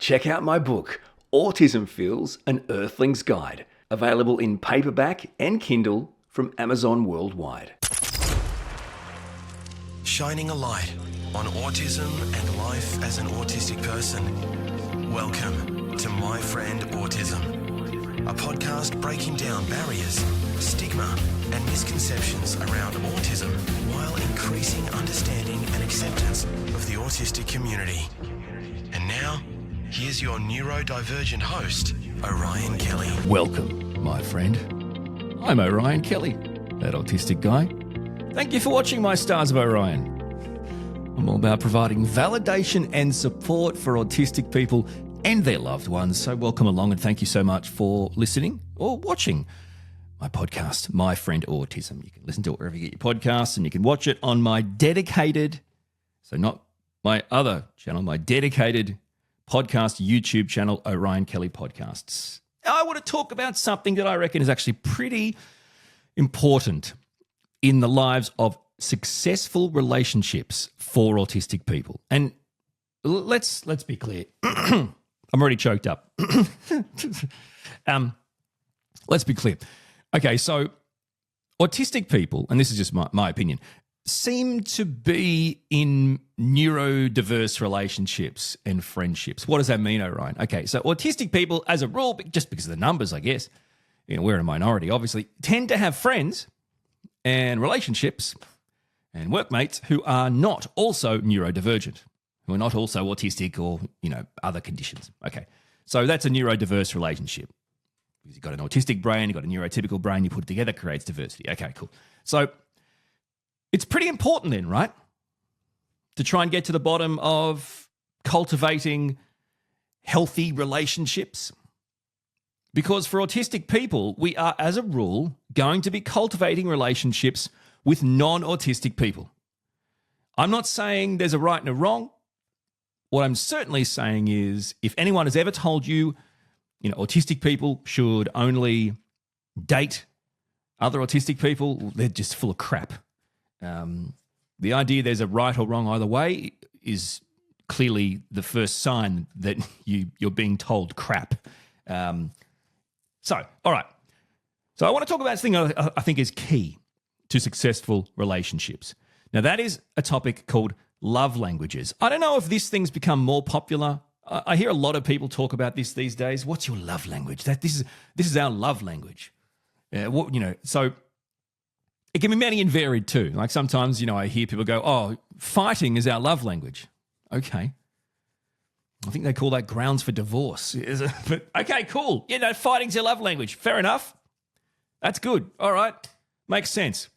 Check out my book, Autism Feels an Earthling's Guide, available in paperback and Kindle from Amazon worldwide. Shining a light on autism and life as an autistic person. Welcome to My Friend Autism, a podcast breaking down barriers, stigma, and misconceptions around autism while increasing understanding and acceptance of the autistic community. And now, here's your neurodivergent host, Orion Kelly. Welcome, my friend. I'm Orion Kelly, that autistic guy. Thank you for watching my Stars of Orion. I'm all about providing validation and support for autistic people and their loved ones. So welcome along and thank you so much for listening or watching my podcast, My Friend Autism. You can listen to it wherever you get your podcasts and you can watch it on my dedicated, so not my other channel, my dedicated podcast YouTube channel, Orion Kelly Podcasts. I want to talk about something that I reckon is actually pretty important in the lives of successful relationships for autistic people. And let's be clear. I'm already choked up. Let's be clear. Okay, so autistic people, and this is just my opinion, seem to be in neurodiverse relationships and friendships. What does that mean, Orion? Okay, so autistic people, as a rule, just because of the numbers, I guess, we're in a minority, obviously, tend to have friends and relationships and workmates who are not also neurodivergent, who are not also autistic or, other conditions. Okay, so that's a neurodiverse relationship. Because you've got an autistic brain, you've got a neurotypical brain, you put it together, creates diversity. Okay, cool. So it's pretty important then, right, to try and get to the bottom of cultivating healthy relationships. Because for autistic people, we are, as a rule, going to be cultivating relationships with non-autistic people. I'm not saying there's a right and a wrong. What I'm certainly saying is if anyone has ever told you, autistic people should only date other autistic people, they're just full of crap. The idea there's a right or wrong either way is clearly the first sign that you're being told crap. So, all right. So I want to talk about this thing I think is key to successful relationships. Now, that is a topic called love languages. I don't know if this thing's become more popular. I hear a lot of people talk about this these days. What's your love language? This is our love language. So it can be many and varied too. Like sometimes, I hear people go, oh, fighting is our love language. Okay. I think they call that grounds for divorce. But okay, cool. Fighting's your love language. Fair enough. That's good. All right. Makes sense.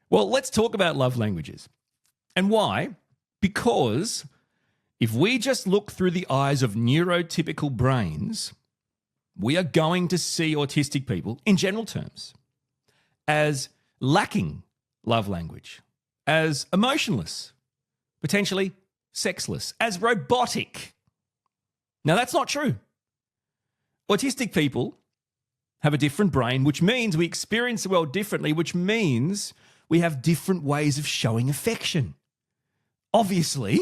Well, let's talk about love languages. And why? Because if we just look through the eyes of neurotypical brains, we are going to see autistic people, in general terms, as lacking love language, as emotionless, potentially sexless, as robotic. Now, that's not true. Autistic people have a different brain, which means we experience the world differently, which means we have different ways of showing affection. Obviously,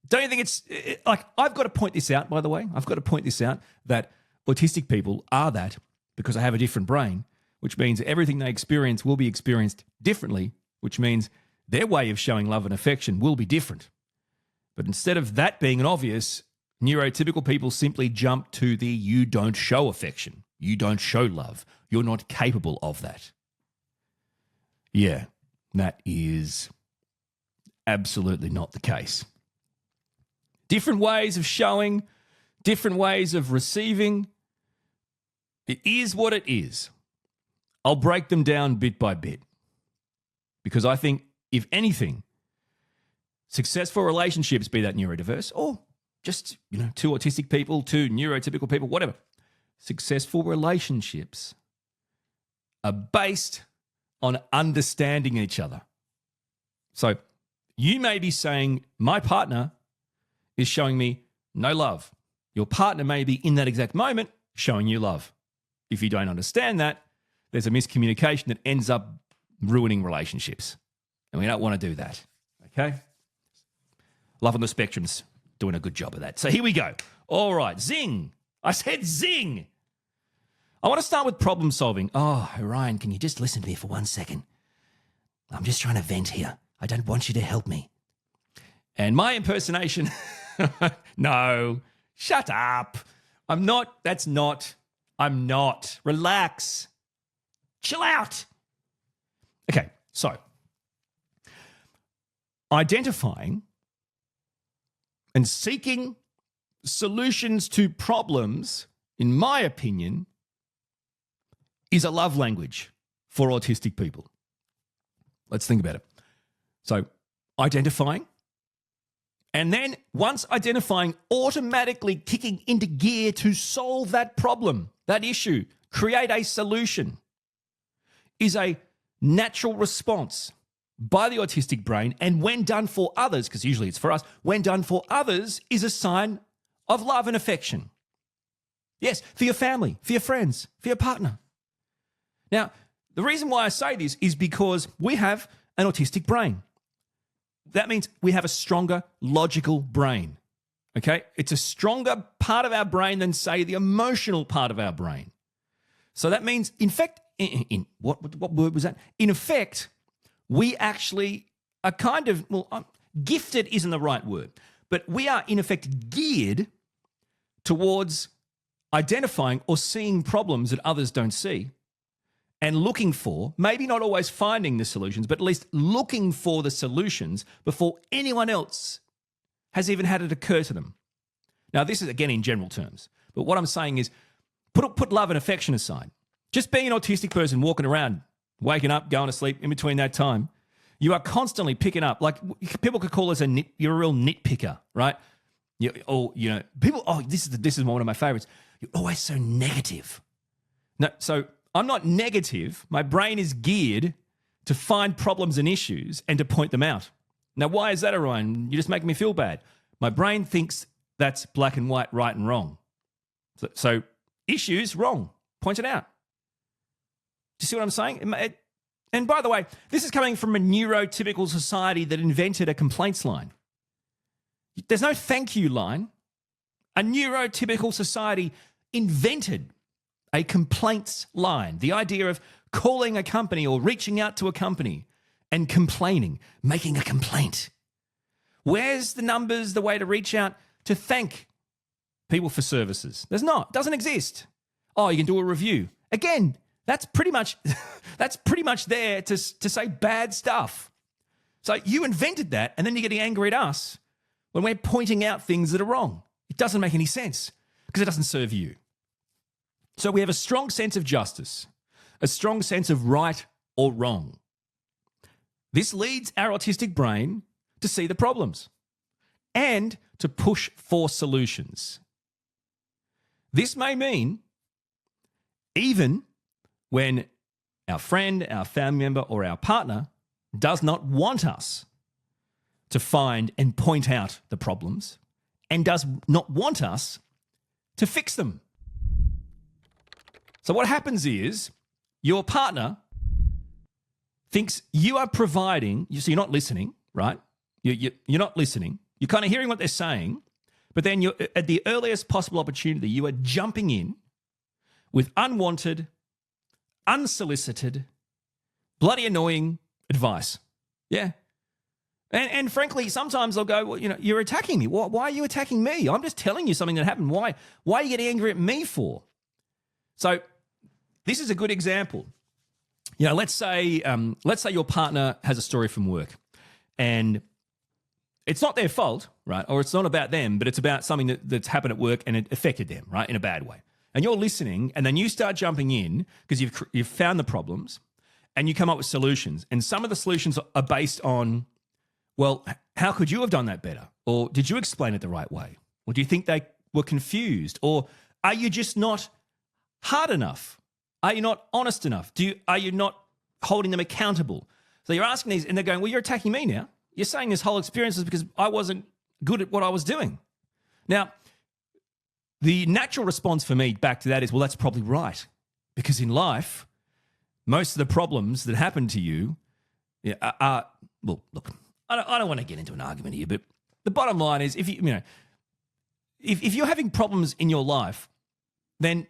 don't you think it's like, I've got to point this out, by the way. I've got to point this out that autistic people are that because they have a different brain, which means everything they experience will be experienced differently, which means their way of showing love and affection will be different. But instead of that being an obvious, neurotypical people simply jump to the you don't show affection, you don't show love, you're not capable of that. Yeah, that is absolutely not the case. Different ways of showing, different ways of receiving. It is what it is. I'll break them down bit by bit because I think, if anything, successful relationships, be that neurodiverse or just, two autistic people, two neurotypical people, whatever, successful relationships are based on understanding each other. So you may be saying, my partner is showing me no love. Your partner may be in that exact moment showing you love. If you don't understand that, there's a miscommunication that ends up ruining relationships. And we don't want to do that, okay? Love on the spectrums. doing a good job of that. So here we go. All right, zing. I said zing. I want to start with problem solving. Oh, Orion, can you just listen to me for 1 second? I'm just trying to vent here. I don't want you to help me. And my impersonation, no, shut up. I'm not. Relax. Chill out. Okay, so identifying and seeking solutions to problems, in my opinion, is a love language for autistic people. Let's think about it. So, identifying, and then once identifying, automatically kicking into gear to solve that problem, that issue, create a solution, is a natural response by the autistic brain, and when done for others, because usually it's for us, when done for others is a sign of love and affection. Yes, for your family, for your friends, for your partner. Now, the reason why I say this is because we have an autistic brain. That means we have a stronger logical brain, okay? It's a stronger part of our brain than, say, the emotional part of our brain. So that means, in fact, what word was that? In effect, we actually are kind of, gifted isn't the right word, but we are, in effect, geared towards identifying or seeing problems that others don't see and looking for, maybe not always finding the solutions, but at least looking for the solutions before anyone else has even had it occur to them. Now, this is, again, in general terms, but what I'm saying is put love and affection aside. Just being an autistic person walking around, waking up, going to sleep, in between that time, you are constantly picking up, like people could call us you're a real nitpicker, right? This is one of my favorites. You're always so negative. No, so I'm not negative. My brain is geared to find problems and issues and to point them out. Now, why is that, Orion? You're just making me feel bad. My brain thinks that's black and white, right and wrong. So issues, wrong. Point it out. Do you see what I'm saying? And by the way, this is coming from a neurotypical society that invented a complaints line. There's no thank you line. A neurotypical society invented a complaints line. The idea of calling a company or reaching out to a company and complaining, making a complaint. Where's the numbers, the way to reach out to thank people for services? There's not. It doesn't exist. Oh, you can do a review. Again, that's pretty much there to say bad stuff. So you invented that, and then you're getting angry at us when we're pointing out things that are wrong. It doesn't make any sense because it doesn't serve you. So we have a strong sense of justice, a strong sense of right or wrong. This leads our autistic brain to see the problems and to push for solutions. This may mean even when our friend, our family member, or our partner does not want us to find and point out the problems and does not want us to fix them. So what happens is your partner thinks you are providing, so you're not listening, right? You're not listening. You're kind of hearing what they're saying, but then you're at the earliest possible opportunity, you are jumping in with unwanted, unsolicited, bloody annoying advice. Yeah. And frankly, sometimes they'll go, well, you're attacking me. Why are you attacking me? I'm just telling you something that happened. Why are you getting angry at me for? So this is a good example. Let's say your partner has a story from work and it's not their fault, right? Or it's not about them, but it's about something that's happened at work and it affected them, right? In a bad way. And you're listening and then you start jumping in because you've found the problems and you come up with solutions. And some of the solutions are based on, well, how could you have done that better? Or did you explain it the right way? Or do you think they were confused? Or are you just not hard enough? Are you not honest enough? Are you not holding them accountable? So you're asking these and they're going, well, you're attacking me now. You're saying this whole experience is because I wasn't good at what I was doing. Now, the natural response for me back to that is, well, that's probably right. Because in life, most of the problems that happen to you are well, look, I don't want to get into an argument here, but the bottom line is, if if you're having problems in your life, then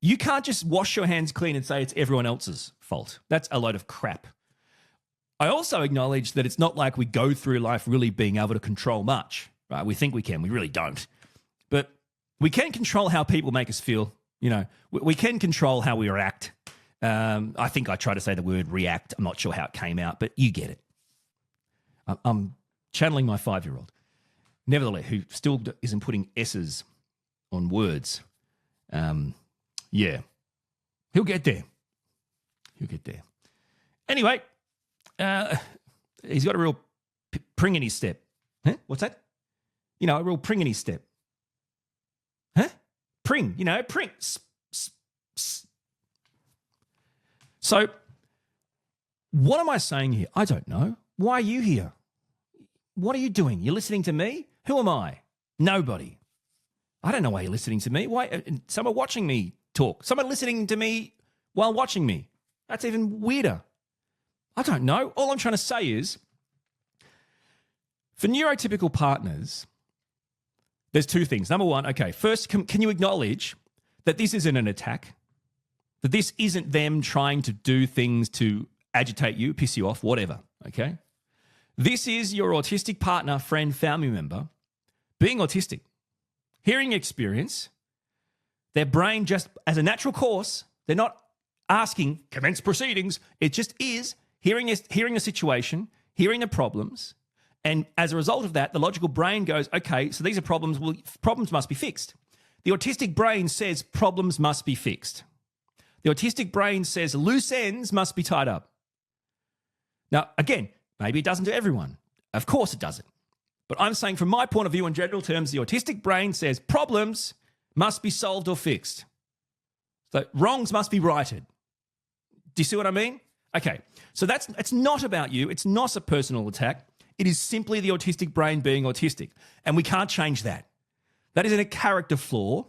you can't just wash your hands clean and say it's everyone else's fault. That's a load of crap. I also acknowledge that it's not like we go through life really being able to control much, right? We think we can, we really don't. But we can control how people make us feel. You know, we can control how we react. I think I try to say the word react. I'm not sure how it came out, but you get it. I'm channeling my 5-year-old. Nevertheless, who still isn't putting S's on words. Yeah. He'll get there. He'll get there. Anyway, he's got a real pring in his step. Huh? What's that? You know, a real pring in his step. Huh? Pring, you know, pring. So, what am I saying here? I don't know. Why are you here? What are you doing? You're listening to me? Who am I? Nobody. I don't know why you're listening to me. Why? Someone watching me talk. Someone listening to me while watching me. That's even weirder. I don't know. All I'm trying to say is, for neurotypical partners, there's two things. Number one, okay, first, can you acknowledge that this isn't an attack? That this isn't them trying to do things to agitate you, piss you off, whatever, okay? This is your autistic partner, friend, family member being autistic. Hearing experience, their brain just, as a natural course, they're not asking, commence proceedings. It just is hearing the situation, hearing the problems, and as a result of that, the logical brain goes, okay, so these are problems, well, problems must be fixed. The autistic brain says problems must be fixed. The autistic brain says loose ends must be tied up. Now, again, maybe it doesn't to everyone. Of course it doesn't. But I'm saying from my point of view in general terms, the autistic brain says problems must be solved or fixed. So wrongs must be righted. Do you see what I mean? Okay, so it's not about you. It's not a personal attack. It is simply the autistic brain being autistic. And we can't change that. That isn't a character flaw.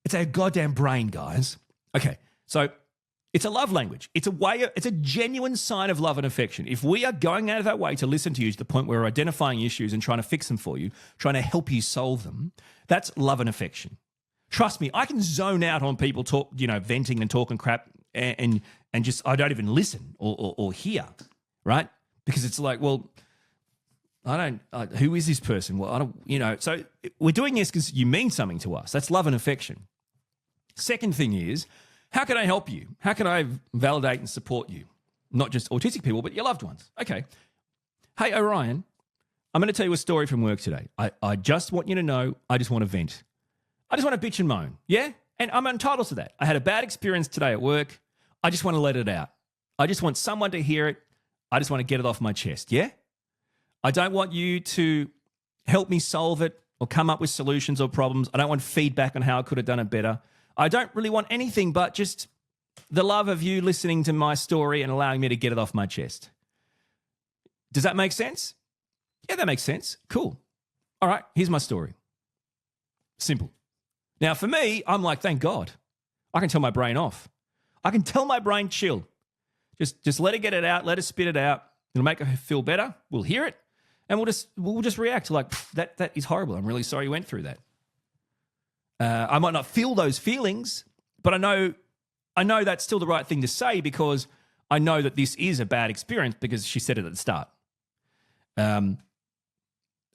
It's our goddamn brain, guys. Okay, so it's a love language. It's a genuine sign of love and affection. If we are going out of our way to listen to you to the point where we're identifying issues and trying to fix them for you, trying to help you solve them, that's love and affection. Trust me, I can zone out on people venting and talking crap and just, I don't even listen or hear, right? Because it's like, well, who is this person? Well, I don't, so we're doing this because you mean something to us. That's love and affection. Second thing is, how can I help you? How can I validate and support you? Not just autistic people, but your loved ones. Okay. Hey, Orion, I'm going to tell you a story from work today. I just want you to know, I just want to vent. I just want to bitch and moan. Yeah? And I'm entitled to that. I had a bad experience today at work. I just want to let it out. I just want someone to hear it. I just want to get it off my chest. Yeah? I don't want you to help me solve it or come up with solutions or problems. I don't want feedback on how I could have done it better. I don't really want anything but just the love of you listening to my story and allowing me to get it off my chest. Does that make sense? Yeah, that makes sense. Cool. All right, here's my story. Simple. Now, for me, I'm like, thank God. I can tell my brain off. I can tell my brain, chill. Just let it get it out. Let it spit it out. It'll make her feel better. We'll hear it, and we'll just react like that is horrible. I'm really sorry you went through that. I might not feel those feelings, but I know that's still the right thing to say because I know that this is a bad experience because she said it at the start. And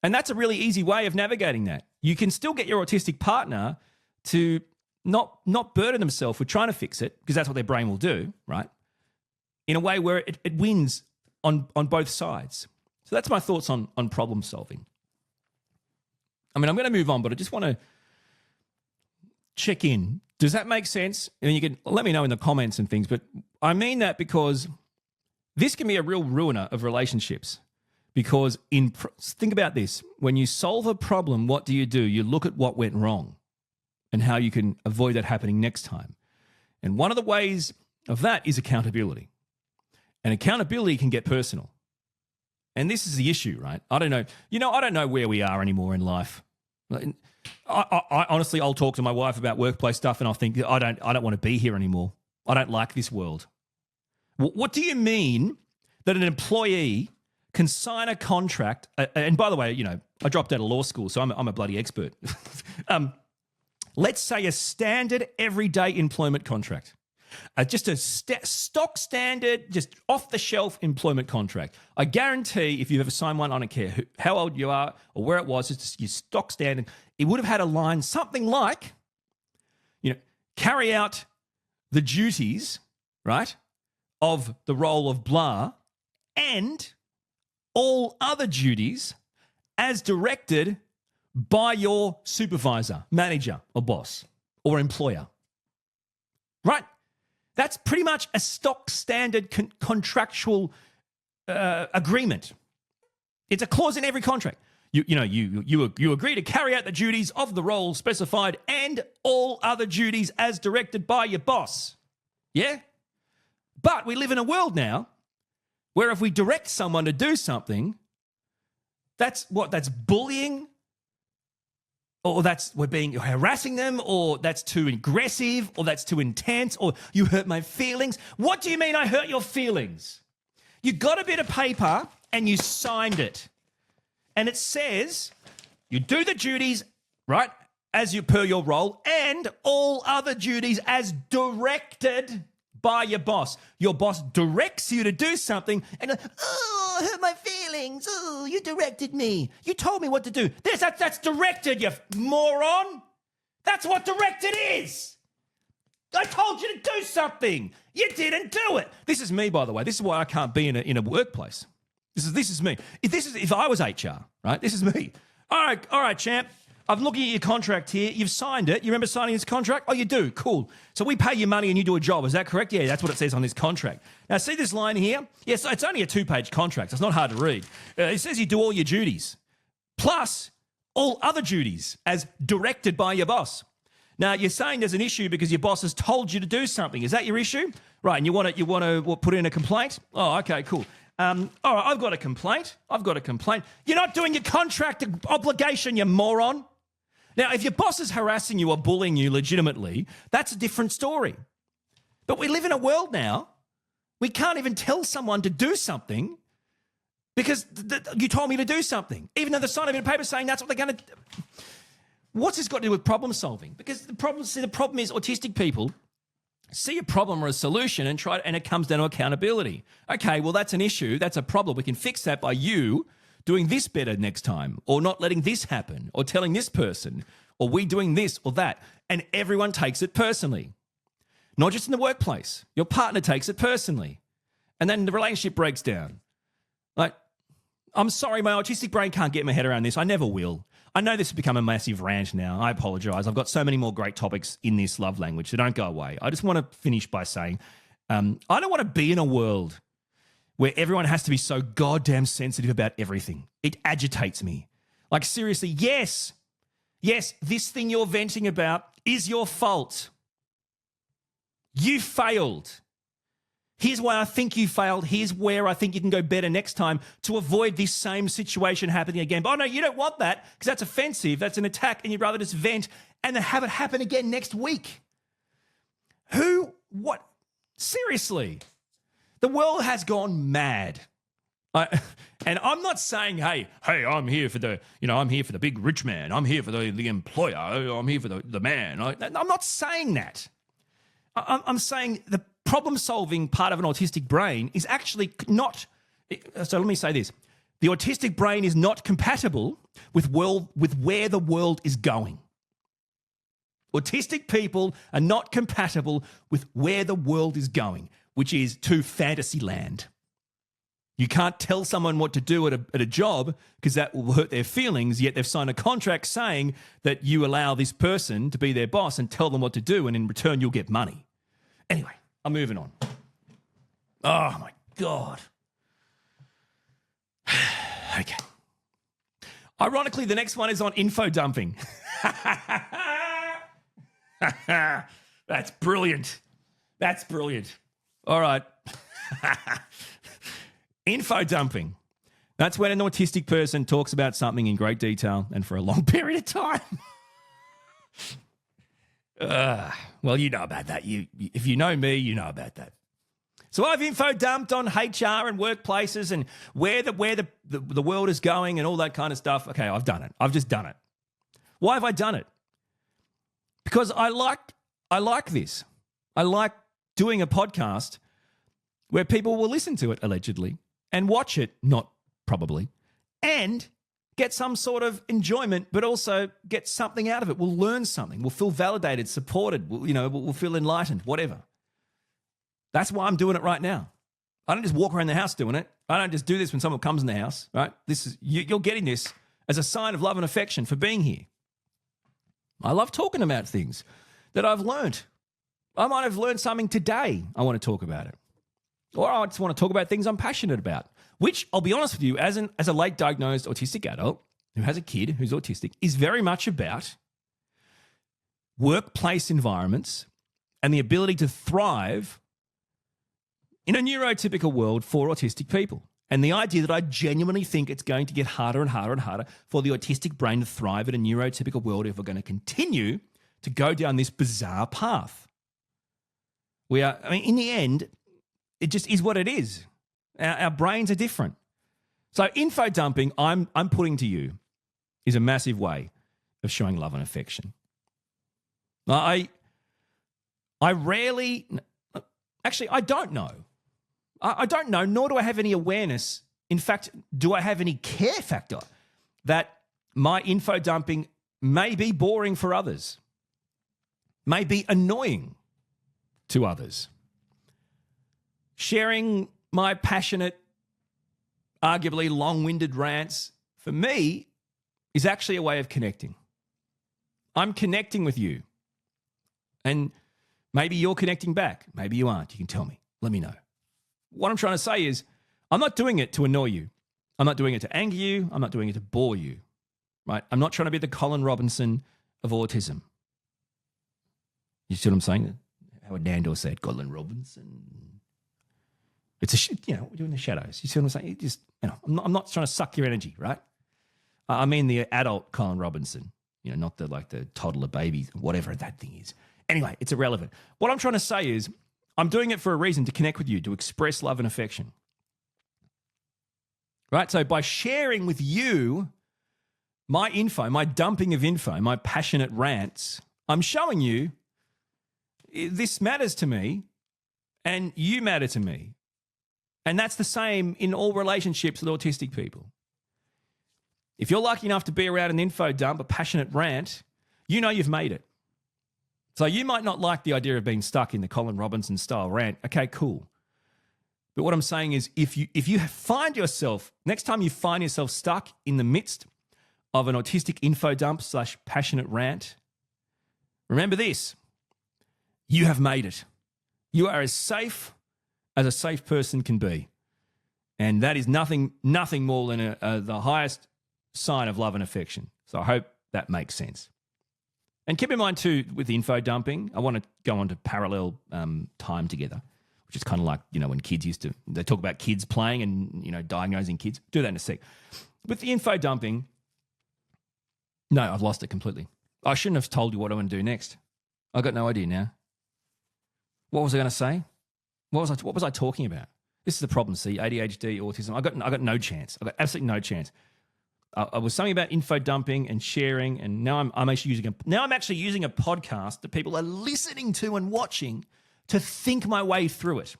that's a really easy way of navigating that. You can still get your autistic partner to not burden themselves with trying to fix it because that's what their brain will do, right? In a way where it wins on both sides. So that's my thoughts on problem solving. I mean, I'm going to move on, but I just want to check in. Does that make sense? And you can let me know in the comments and things, but I mean that because this can be a real ruiner of relationships. Because think about this. When you solve a problem, what do? You look at what went wrong and how you can avoid that happening next time. And one of the ways of that is accountability. And accountability can get personal. And this is the issue, right? I don't know. I don't know where we are anymore in life. I honestly, I'll talk to my wife about workplace stuff and I'll think, I don't want to be here anymore. I don't like this world. What do you mean that an employee can sign a contract? And by the way, I dropped out of law school, so I'm a bloody expert. Let's say a standard everyday employment contract. Just a stock standard, just off-the-shelf employment contract. I guarantee if you've ever signed one, I don't care how old you are or where it was, it's just your stock standard. It would have had a line something like, carry out the duties, right, of the role of blah and all other duties as directed by your supervisor, manager, or boss, or employer. Right? That's pretty much a stock standard contractual agreement. It's a clause in every contract. You agree to carry out the duties of the role specified and all other duties as directed by your boss. Yeah? But we live in a world now where if we direct someone to do something, that's bullying, or we're harassing them, or that's too aggressive, or that's too intense, or you hurt my feelings. What do you mean I hurt your feelings? You got a bit of paper and you signed it. And it says you do the duties, right, as per your role, and all other duties as directed by your boss. Your boss directs you to do something, and I hurt my feelings. Oh, you directed me. You told me what to do. That's directed, you moron. That's what directed is. I told you to do something. You didn't do it. This is me, by the way. This is why I can't be in a workplace. This is me. If I was HR, right? This is me. All right, champ. I'm looking at your contract here. You've signed it. You remember signing this contract? Oh, you do. Cool. So we pay you money and you do a job. Is that correct? Yeah, that's what it says on this contract. Now, see this line here? Yes, it's only a 2-page contract. It's not hard to read. It says you do all your duties, plus all other duties as directed by your boss. Now, you're saying there's an issue because your boss has told you to do something. Is that your issue? Right, and you want to put in a complaint? Oh, okay, cool. All right, I've got a complaint. You're not doing your contract obligation, you moron. Now, if your boss is harassing you or bullying you legitimately, that's a different story. But we live in a world now, we can't even tell someone to do something because you told me to do something, even though they signed a bit of paper saying that's what they're going to do. What's this got to do with problem solving? Because the problem is autistic people see a problem or a solution and it comes down to accountability. Okay, well, that's an issue. That's a problem. We can fix that by you doing this better next time, or not letting this happen, or telling this person, or we doing this or that. And everyone takes it personally. Not just in the workplace. Your partner takes it personally. And then the relationship breaks down. Like, I'm sorry, my autistic brain can't get my head around this. I never will. I know this has become a massive rant now. I apologize. I've got so many more great topics in this love language, so don't go away. I just want to finish by saying I don't want to be in a world where everyone has to be so goddamn sensitive about everything. It agitates me. Like, seriously, yes, this thing you're venting about is your fault. You failed. Here's why I think you failed. Here's where I think you can go better next time to avoid this same situation happening again. But, oh, no, you don't want that because that's offensive. That's an attack, and you'd rather just vent and then have it happen again next week. What? Seriously. The world has gone mad. And I'm not saying, hey, I'm here for the big rich man. I'm here for the employer. I'm here for the man. I'm not saying that. I'm saying the problem-solving part of an autistic brain is actually not... So let me say this. The autistic brain is not compatible with where the world is going. Autistic people are not compatible with where the world is going, which is to fantasy land. You can't tell someone what to do at a job because that will hurt their feelings, yet they've signed a contract saying that you allow this person to be their boss and tell them what to do, and in return you'll get money. Anyway, I'm moving on. Oh, my God. Okay. Ironically, the next one is on info dumping. That's brilliant. All right. Info dumping. That's when an autistic person talks about something in great detail and for a long period of time. Well, you know about that. If you know me, you know about that. So I've info dumped on HR and workplaces and where the world is going and all that kind of stuff. Okay, I've done it. I've just done it. Why have I done it? Because I like this. I like doing a podcast where people will listen to it, allegedly, and watch it, not probably, and get some sort of enjoyment, but also get something out of it. We'll learn something. We'll feel validated, supported. We'll feel enlightened, whatever. That's why I'm doing it right now. I don't just walk around the house doing it. I don't just do this when someone comes in the house, right? You're getting this as a sign of love and affection for being here. I love talking about things that I've learned. I might have learned something today. I want to talk about it. Or I just want to talk about things I'm passionate about, which I'll be honest with you, as a late diagnosed autistic adult who has a kid who's autistic, is very much about workplace environments and the ability to thrive in a neurotypical world for autistic people. And the idea that I genuinely think it's going to get harder and harder and harder for the autistic brain to thrive in a neurotypical world if we're going to continue to go down this bizarre path. In the end, it just is what it is. Our brains are different. So info dumping, I'm putting to you, is a massive way of showing love and affection. I rarely, actually, I don't know. I don't know, nor do I have any awareness. In fact, do I have any care factor that my info dumping may be boring for others, may be annoying to others. Sharing my passionate, arguably long-winded rants, for me, is actually a way of connecting. I'm connecting with you. And maybe you're connecting back. Maybe you aren't. You can tell me. Let me know. What I'm trying to say is, I'm not doing it to annoy you. I'm not doing it to anger you. I'm not doing it to bore you, right? I'm not trying to be the Colin Robinson of autism. You see what I'm saying? How Nando said, Colin Robinson. It's we're doing the shadows. You see what I'm saying? I'm not trying to suck your energy, right? I mean the adult Colin Robinson, not the toddler baby, whatever that thing is. Anyway, it's irrelevant. What I'm trying to say is, I'm doing it for a reason, to connect with you, to express love and affection. Right? So by sharing with you my info, my dumping of info, my passionate rants, I'm showing you this matters to me and you matter to me. And that's the same in all relationships with autistic people. If you're lucky enough to be around an info dump, a passionate rant, you've made it. So you might not like the idea of being stuck in the Colin Robinson style rant. Okay, cool. But what I'm saying is, if you find yourself, next time you find yourself stuck in the midst of an autistic info dump / passionate rant, remember this: you have made it. You are as safe as a safe person can be. And that is nothing more than the highest sign of love and affection. So I hope that makes sense. And keep in mind too, with the info dumping, I want to go on to parallel time together, which is kind of like, when kids they talk about kids playing and, diagnosing kids. Do that in a sec. With the info dumping, no, I've lost it completely. I shouldn't have told you what I want to do next. I got no idea now. What was I going to say? What was I talking about? This is the problem, see, ADHD, autism. I got no chance. I got absolutely no chance. I was something about info dumping and sharing, and now I'm actually using a podcast that people are listening to and watching to think my way through it.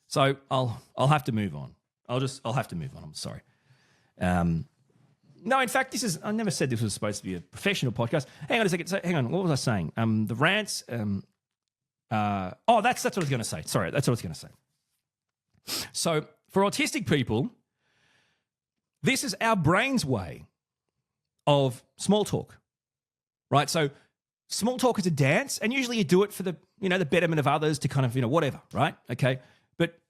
So I'll have to move on. I'll have to move on. I'm sorry. No, in fact, I never said this was supposed to be a professional podcast. Hang on a second. Hang on. What was I saying? The rants. That's what I was going to say. Sorry, that's what I was going to say. So for autistic people, this is our brain's way of small talk, right? So small talk is a dance, and usually you do it for the betterment of others, to kind of, whatever, right? Okay. But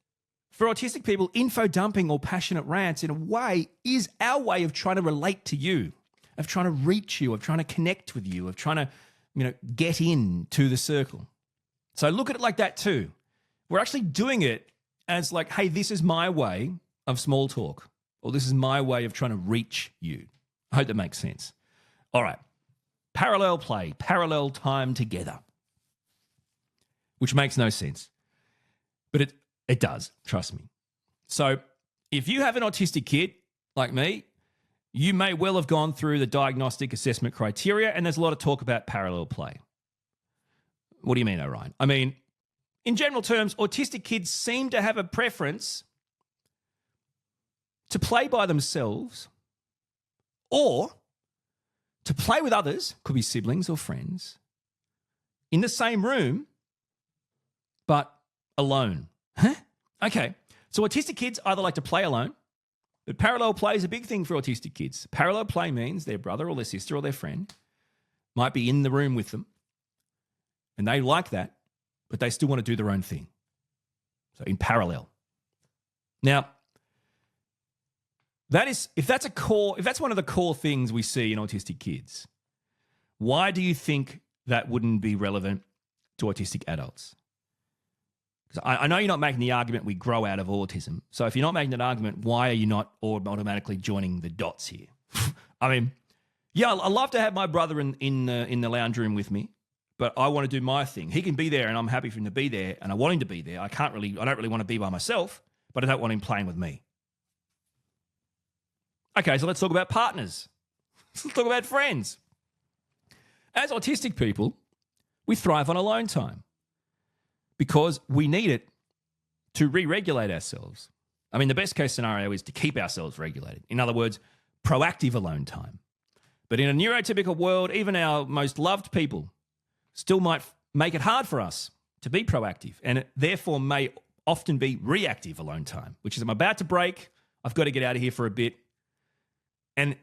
for autistic people, info dumping or passionate rants, in a way, is our way of trying to relate to you, of trying to reach you, of trying to connect with you, of trying to, get into the circle. So look at it like that too. We're actually doing it as like, hey, this is my way of small talk, or this is my way of trying to reach you. I hope that makes sense. All right. Parallel play, parallel time together, which makes no sense. But It does, trust me. So if you have an autistic kid like me, you may well have gone through the diagnostic assessment criteria, and there's a lot of talk about parallel play. What do you mean, Orion? I mean, in general terms, autistic kids seem to have a preference to play by themselves or to play with others, could be siblings or friends, in the same room, but alone. Huh? Okay. So autistic kids either like to play alone, but parallel play is a big thing for autistic kids. Parallel play means their brother or their sister or their friend might be in the room with them, and they like that, but they still want to do their own thing. So in parallel. Now, if that's one of the core things we see in autistic kids, why do you think that wouldn't be relevant to autistic adults? Because I know you're not making the argument we grow out of autism. So if you're not making that argument, why are you not automatically joining the dots here? I mean, yeah, I love to have my brother in the lounge room with me, but I want to do my thing. He can be there, and I'm happy for him to be there, and I want him to be there. I don't really want to be by myself, but I don't want him playing with me. Okay, so let's talk about partners. Let's talk about friends. As autistic people, we thrive on alone time because we need it to re-regulate ourselves. I mean, the best case scenario is to keep ourselves regulated. In other words, proactive alone time. But in a neurotypical world, even our most loved people still might make it hard for us to be proactive, and it therefore may often be reactive alone time, which is I'm about to break, I've got to get out of here for a bit. And,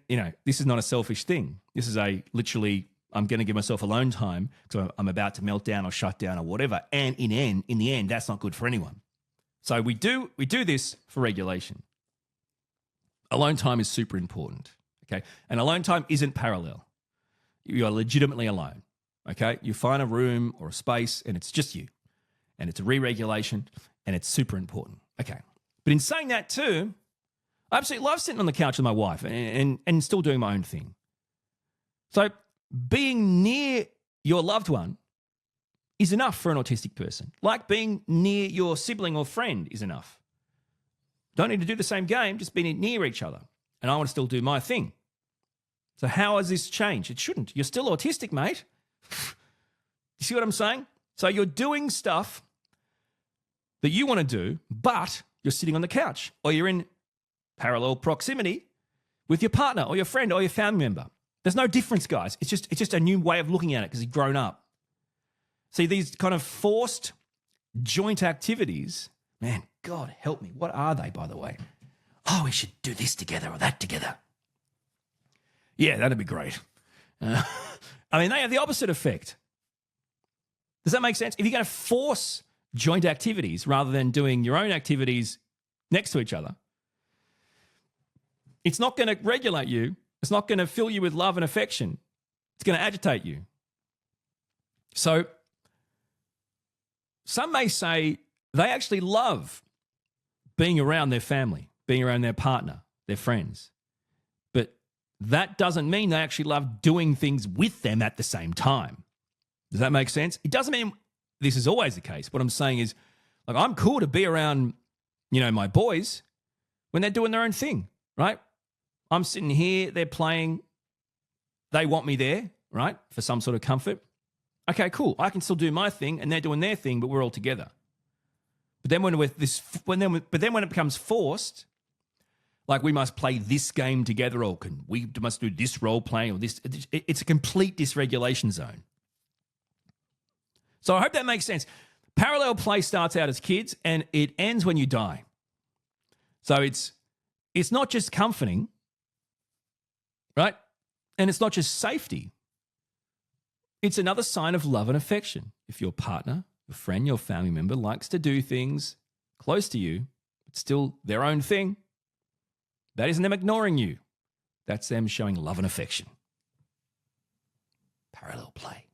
this is not a selfish thing. This is literally, I'm going to give myself alone time because I'm about to melt down or shut down or whatever. And in the end, that's not good for anyone. So we do this for regulation. Alone time is super important, okay? And alone time isn't parallel. You are legitimately alone, okay? You find a room or a space and it's just you. And it's a re-regulation and it's super important, okay? But in saying that too, I absolutely love sitting on the couch with my wife and still doing my own thing. So being near your loved one is enough for an autistic person. Like being near your sibling or friend is enough. Don't need to do the same game, just be near each other. And I want to still do my thing. So how has this changed? It shouldn't. You're still autistic, mate. You see what I'm saying? So you're doing stuff that you want to do, but you're sitting on the couch or you're in parallel proximity with your partner or your friend or your family member. There's no difference, guys. It's just a new way of looking at it because you've grown up. See, these kind of forced joint activities, man, God help me. What are they, by the way? Oh, we should do this together or that together. Yeah, that'd be great. They have the opposite effect. Does that make sense? If you're going to force joint activities rather than doing your own activities next to each other, it's not going to regulate you. It's not going to fill you with love and affection. It's going to agitate you. So some may say they actually love being around their family, being around their partner, their friends. But that doesn't mean they actually love doing things with them at the same time. Does that make sense? It doesn't mean this is always the case. What I'm saying is, like, I'm cool to be around, my boys when they're doing their own thing, right? I'm sitting here, they're playing, they want me there, right, for some sort of comfort. Okay, cool. I can still do my thing and they're doing their thing, but we're all together. But then when it becomes forced, like we must play this game together or we must do this role playing or this, it's a complete dysregulation zone. So I hope that makes sense. Parallel play starts out as kids and it ends when you die. So it's not just comforting, right? And it's not just safety. It's another sign of love and affection. If your partner, your friend, your family member likes to do things close to you, but still their own thing, that isn't them ignoring you. That's them showing love and affection. Parallel play.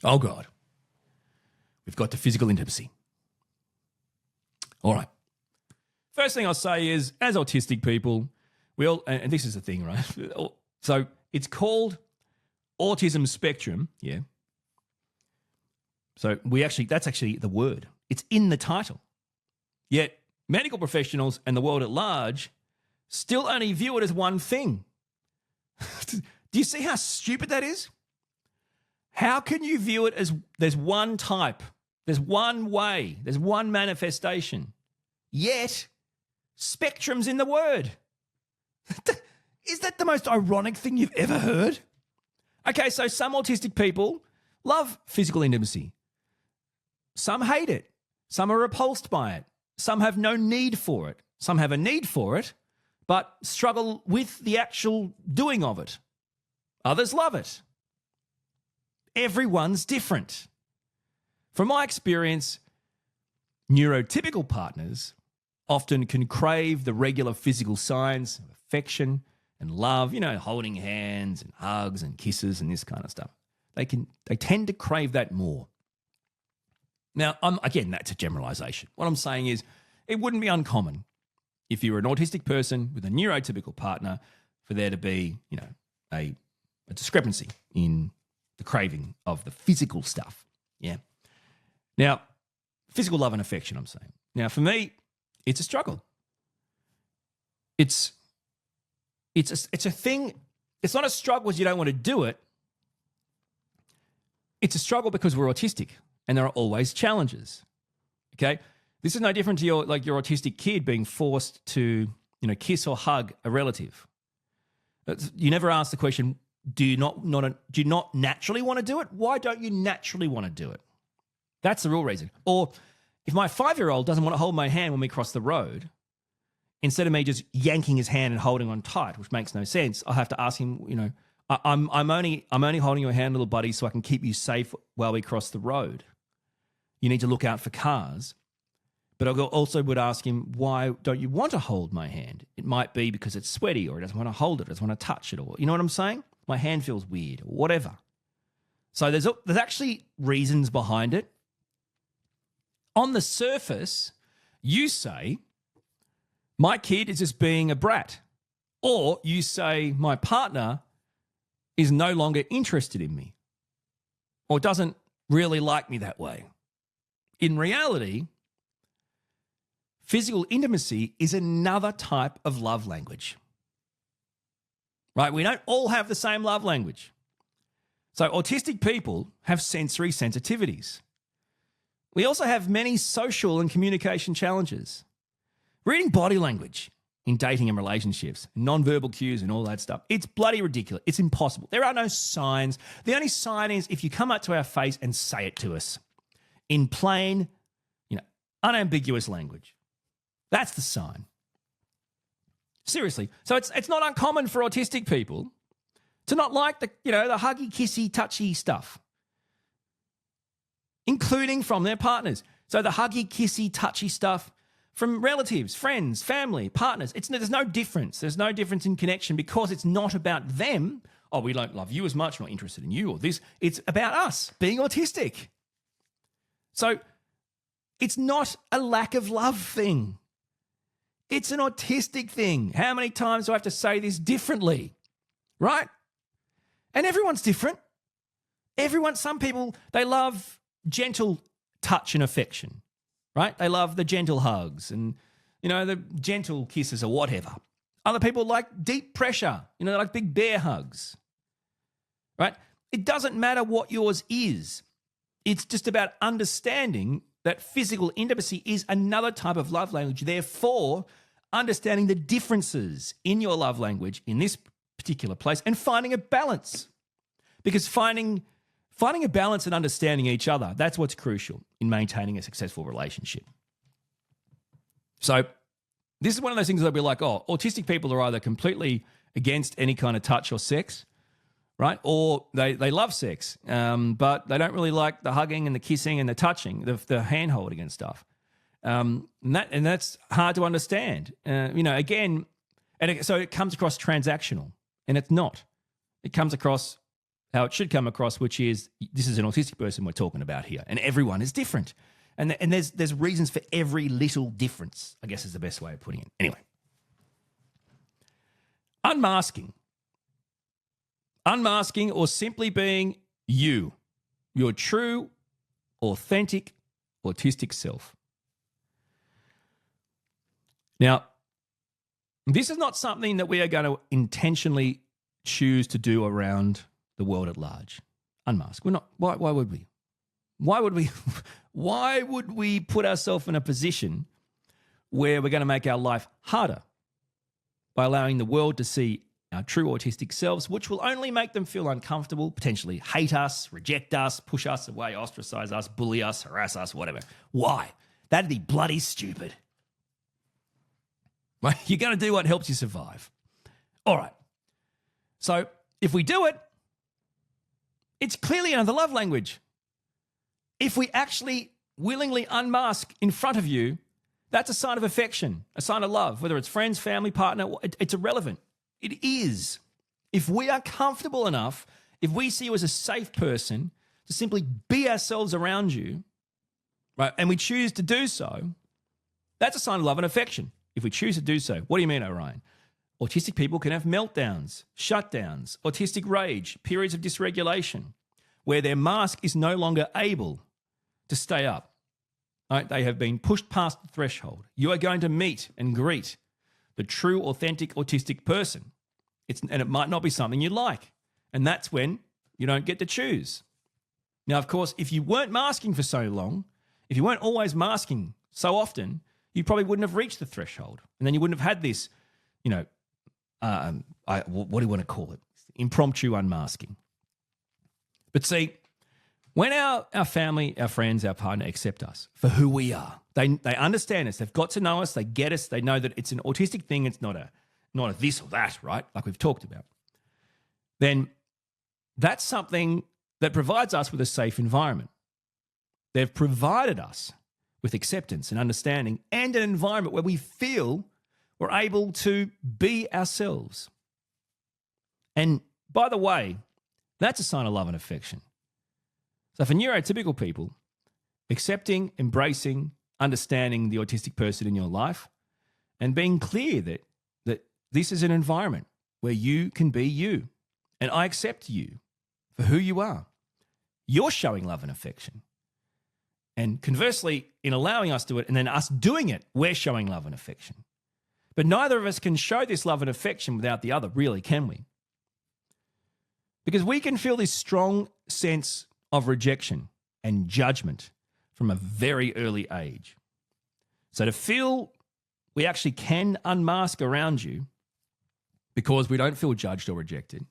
Oh, God. We've got to physical intimacy. All right. First thing I'll say is, as autistic people, we all, and this is the thing, right? So it's called autism spectrum, yeah. So that's actually the word. It's in the title. Yet medical professionals and the world at large still only view it as one thing. Do you see how stupid that is? How can you view it as there's one type, there's one way, there's one manifestation, yet spectrum's in the word? Is that the most ironic thing you've ever heard? Okay, so some autistic people love physical intimacy. Some hate it. Some are repulsed by it. Some have no need for it. Some have a need for it, but struggle with the actual doing of it. Others love it. Everyone's different. From my experience, neurotypical partners often can crave the regular physical signs of affection and love, holding hands and hugs and kisses and this kind of stuff. They tend to crave that more. Now, again, that's a generalization. What I'm saying is it wouldn't be uncommon if you were an autistic person with a neurotypical partner for there to be, a discrepancy in the craving of the physical stuff. Yeah. Now, physical love and affection, I'm saying. Now, for me, it's a struggle. It's a thing. It's not a struggle because you don't want to do it. It's a struggle because we're autistic and there are always challenges. Okay? This is no different to your autistic kid being forced to, kiss or hug a relative. You never ask the question, do you not naturally want to do it? Why don't you naturally want to do it? That's the real reason. Or if my 5-year-old doesn't want to hold my hand when we cross the road, instead of me just yanking his hand and holding on tight, which makes no sense, I have to ask him, I'm only holding your hand, little buddy, so I can keep you safe while we cross the road. You need to look out for cars. But I also would ask him, why don't you want to hold my hand? It might be because it's sweaty or he doesn't want to hold it, doesn't want to touch it, or you know what I'm saying? My hand feels weird or whatever. So there's actually reasons behind it. On the surface, you say, my kid is just being a brat. Or you say, my partner is no longer interested in me or doesn't really like me that way. In reality, physical intimacy is another type of love language. Right? We don't all have the same love language. So autistic people have sensory sensitivities. We also have many social and communication challenges. Reading body language in dating and relationships, nonverbal cues and all that stuff, it's bloody ridiculous. It's impossible. There are no signs. The only sign is if you come up to our face and say it to us in plain, unambiguous language. That's the sign. Seriously. So it's not uncommon for autistic people to not like the huggy, kissy, touchy stuff, including from their partners. So the huggy, kissy, touchy stuff from relatives, friends, family, partners. There's no difference. There's no difference in connection because it's not about them. Oh, we don't love you as much, we're not interested in you or this. It's about us being autistic. So it's not a lack of love thing. It's an autistic thing. How many times do I have to say this differently? Right? And everyone's different. Some people, they love gentle touch and affection, right? They love the gentle hugs and, the gentle kisses or whatever. Other people like deep pressure, they like big bear hugs, right? It doesn't matter what yours is. It's just about understanding that physical intimacy is another type of love language. Therefore, understanding the differences in your love language in this particular place and finding a balance. Because finding a balance and understanding each other, that's what's crucial in maintaining a successful relationship. So this is one of those things that I'll be like, autistic people are either completely against any kind of touch or sex, right? Or they love sex, but they don't really like the hugging and the kissing and the touching, the hand holding and stuff. And that's hard to understand. Again, so it comes across transactional, and it's not. It comes across how it should come across, which is this is an autistic person we're talking about here, and everyone is different. And there's reasons for every little difference, I guess is the best way of putting it. Anyway, unmasking or simply being you, your true, authentic, autistic self. Now, this is not something that we are going to intentionally choose to do around the world at large. Unmask. We're not. Why would we? Why would we? Why would we put ourselves in a position where we're going to make our life harder by allowing the world to see our true autistic selves, which will only make them feel uncomfortable, potentially hate us, reject us, push us away, ostracize us, bully us, harass us, whatever. Why? That'd be bloody stupid. Right? You're going to do what helps you survive. All right. So if we do it, it's clearly another love language. If we actually willingly unmask in front of you, that's a sign of affection, a sign of love, whether it's friends, family, partner, it's irrelevant. It is. If we are comfortable enough, if we see you as a safe person to simply be ourselves around you, right, and we choose to do so, that's a sign of love and affection. If we choose to do so. What do you mean, Orion? Autistic people can have meltdowns, shutdowns, autistic rage, periods of dysregulation, where their mask is no longer able to stay up. Right? They have been pushed past the threshold. You are going to meet and greet the true, authentic, autistic person. And it might not be something you like. And that's when you don't get to choose. Now, of course, if you weren't masking for so long, if you weren't always masking so often, you probably wouldn't have reached the threshold. And then you wouldn't have had this, what do you want to call it? Impromptu unmasking. But see, when our family, our friends, our partner accept us for who we are, they understand us, they've got to know us, they get us, they know that it's an autistic thing, it's not a this or that, right? Like we've talked about. Then that's something that provides us with a safe environment. They've provided us with acceptance and understanding and an environment where we feel we're able to be ourselves. And by the way, that's a sign of love and affection. So for neurotypical people, accepting, embracing, understanding the autistic person in your life and being clear that this is an environment where you can be you and I accept you for who you are. You're showing love and affection. And conversely, in allowing us to do it and then us doing it, we're showing love and affection. But neither of us can show this love and affection without the other, really, can we? Because we can feel this strong sense of rejection and judgment from a very early age. So to feel we actually can unmask around you because we don't feel judged or rejected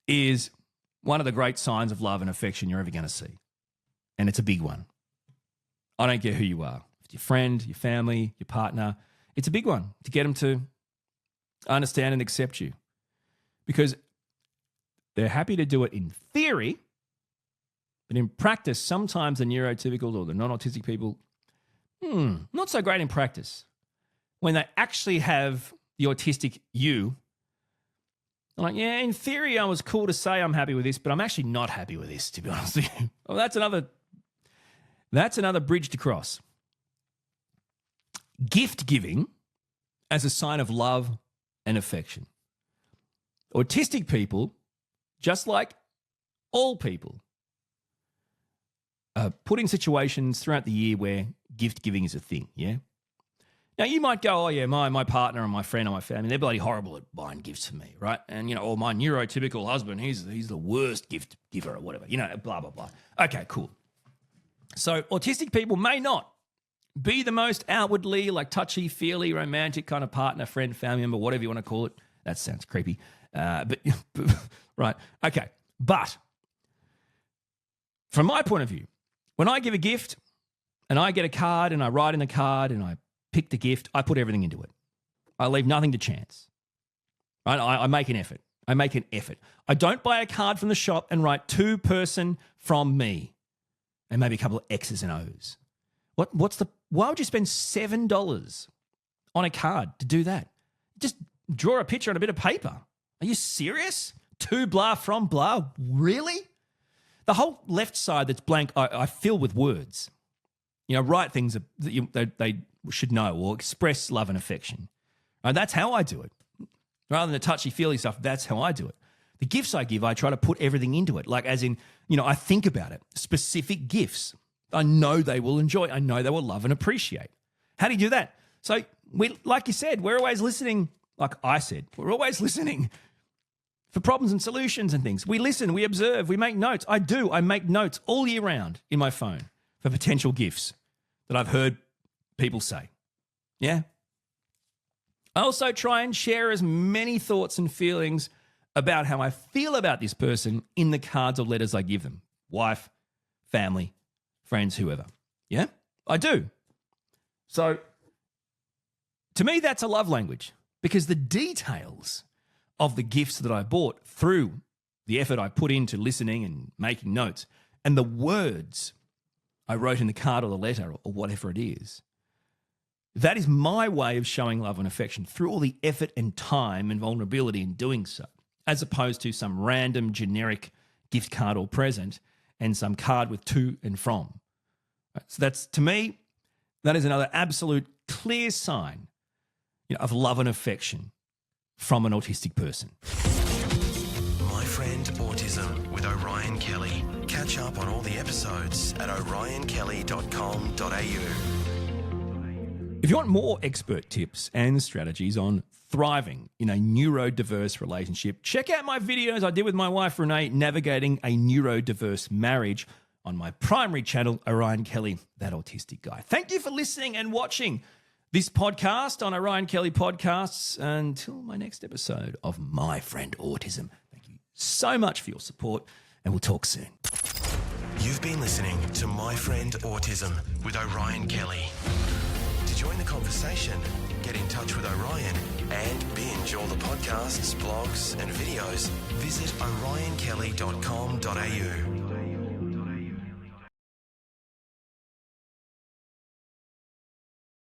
is one of the great signs of love and affection you're ever going to see. And it's a big one. I don't care who you are. If it's your friend, your family, your partner, it's a big one to get them to understand and accept you. Because they're happy to do it in theory, but in practice, sometimes the neurotypical or the non-autistic people, not so great in practice. When they actually have the autistic you, they're like, yeah, in theory, I was cool to say I'm happy with this, but I'm actually not happy with this, to be honest with you. Well, that's another bridge to cross. Gift giving as a sign of love and affection. Autistic people, just like all people, are put in situations throughout the year where gift giving is a thing, yeah? Now, you might go, oh, yeah, my partner and my friend and my family, they're bloody horrible at buying gifts for me, right? And, or my neurotypical husband, he's the worst gift giver or whatever, blah, blah, blah. Okay, cool. So autistic people may not be the most outwardly, like touchy-feely, romantic kind of partner, friend, family member, whatever you want to call it. That sounds creepy. But right, okay. But from my point of view, when I give a gift and I get a card and I write in the card and I pick the gift, I put everything into it. I leave nothing to chance. Right? I make an effort. I don't buy a card from the shop and write to person from me and maybe a couple of X's and O's. Why would you spend $7 on a card to do that? Just draw a picture on a bit of paper. Are you serious? To blah from blah? Really? The whole left side that's blank, I fill with words. Write things that they should know or express love and affection. That's how I do it. Rather than the touchy-feely stuff, that's how I do it. The gifts I give, I try to put everything into it. Like as in, I think about it. Specific gifts. I know they will enjoy. I know they will love and appreciate. How do you do that? So, like you said, we're always listening. Like I said, we're always listening for problems and solutions and things. We listen, we observe, we make notes. I do. I make notes all year round in my phone for potential gifts that I've heard people say. Yeah. I also try and share as many thoughts and feelings about how I feel about this person in the cards or letters I give them. Wife, family, friends, whoever. Yeah, I do. So to me, that's a love language because the details of the gifts that I bought through the effort I put into listening and making notes and the words I wrote in the card or the letter or whatever it is, that is my way of showing love and affection through all the effort and time and vulnerability in doing so, as opposed to some random generic gift card or present and some card with to and from. So that's, to me, that is another absolute clear sign, of love and affection from an autistic person. My Friend Autism with Orion Kelly. Catch up on all the episodes at orionkelly.com.au. If you want more expert tips and strategies on thriving in a neurodiverse relationship, check out my videos I did with my wife Renee navigating a neurodiverse marriage on my primary channel, Orion Kelly, That Autistic Guy. Thank you for listening and watching this podcast on Orion Kelly Podcasts. Until my next episode of My Friend Autism. Thank you so much for your support, and we'll talk soon. You've been listening to My Friend Autism with Orion Kelly. To join the conversation, get in touch with Orion and binge all the podcasts, blogs and videos, visit orionkelly.com.au.